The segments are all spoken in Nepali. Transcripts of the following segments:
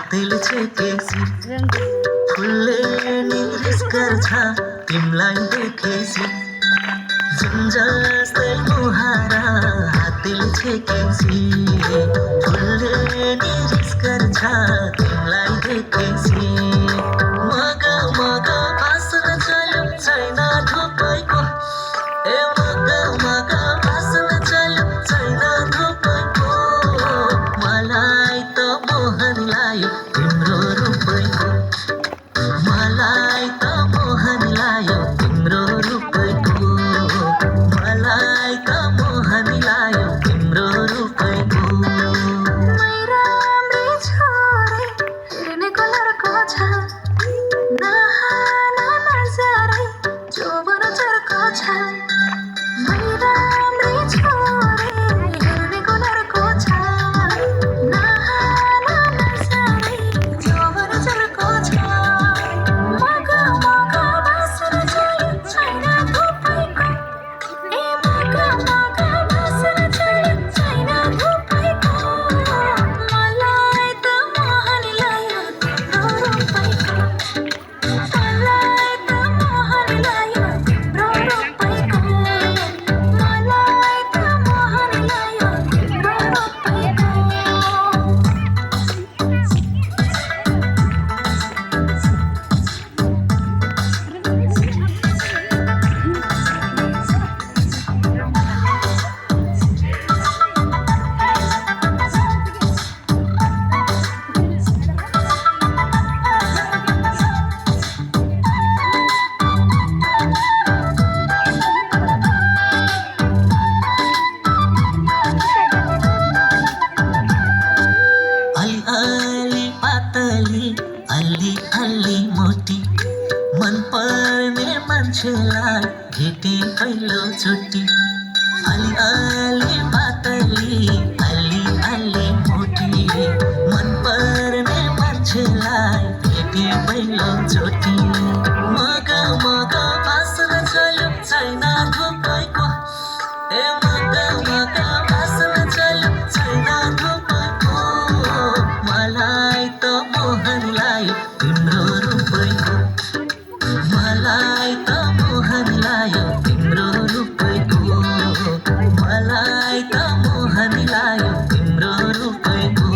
हातले छेकेसी फुलले निरिस गर्छ तिमलाई देखेसी जुन जस्तै मुहारा हातले छेकेसी फुलले निरिस गर्छ तिमलाई देखेसी मगा मगा बाँच्न चल्यो छैन धुपैको ए मगा मगा बाँच्न चल्यो छैन धुपैको मलाई त मोहन लायो तिम्रो रूपैको मलाई त मोहन लायो तिम्रो रूपैको मलाई त मोहन लायो तिम्रो रूपैको मै राम्री छोरी हेर्ने कलरको छ नहान नजारै जोवन चर्को छ मै राम्री छोरी हेर्ने कलरको छ नहान नजारै जोवन चर्को छ मगा मगा बाँच्न चल्यो छैन धुपैको ए मगा मगा बाँच्न चल्यो छैन धुपैको मलाई त मोहन लायो तिम्रो रूपैको मलाई त मोहन लायो तिम्रो रूपैको मलाई त मोहन लायो तिम्रो रूपैको अलि अलि पातली अलि अलि मोटी मन पर्ने मान्छेलाई भेटे पहिलोचोटि अलि अलि पातली अलि अलि मोटी मन पर्ने मान्छेलाई भेटे पहिलोचोटि मगा मगा बाँच्न चल्यो छैन धुपैको ए मगा मगा बाँच्न चल्यो छैन धुपैको मलाई त मोहन लायो तिम्रो रूपैको मलाई त मोहन लायो तिम्रो रूपैको मलाई त मोहन लायो तिम्रो रूपैको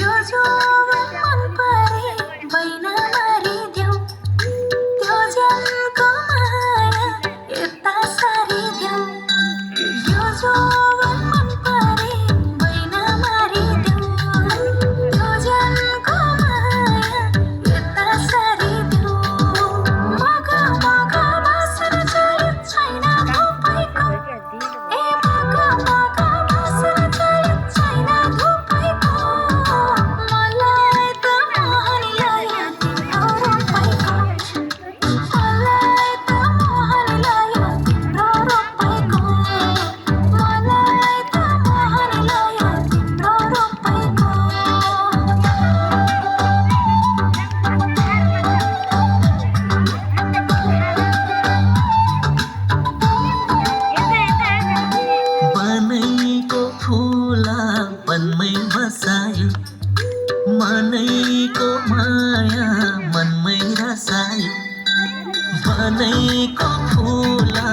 यो जोवन मन परे बैन मारिदेऊ त्यो ज्यानको माया यता सारिदेऊ यो जोवन मन परे बैन मारिदेऊ त्यो ज्यानको माया यता सारिदेऊ मगा मगा बाँच्न चल्यो छैन धुपैको ए मगा मगा बाँच्न चल्यो छैन धुपैको मलाई त मोहन लायो तिम्रो रूपैको मलाई त मोहन लायो तिम्रो रूपैको मलाई त मोहन लायो तिम्रो रूपैको बनैको फुला बनमै बसायो मनैको माया मनमै रसायो बनैको फुला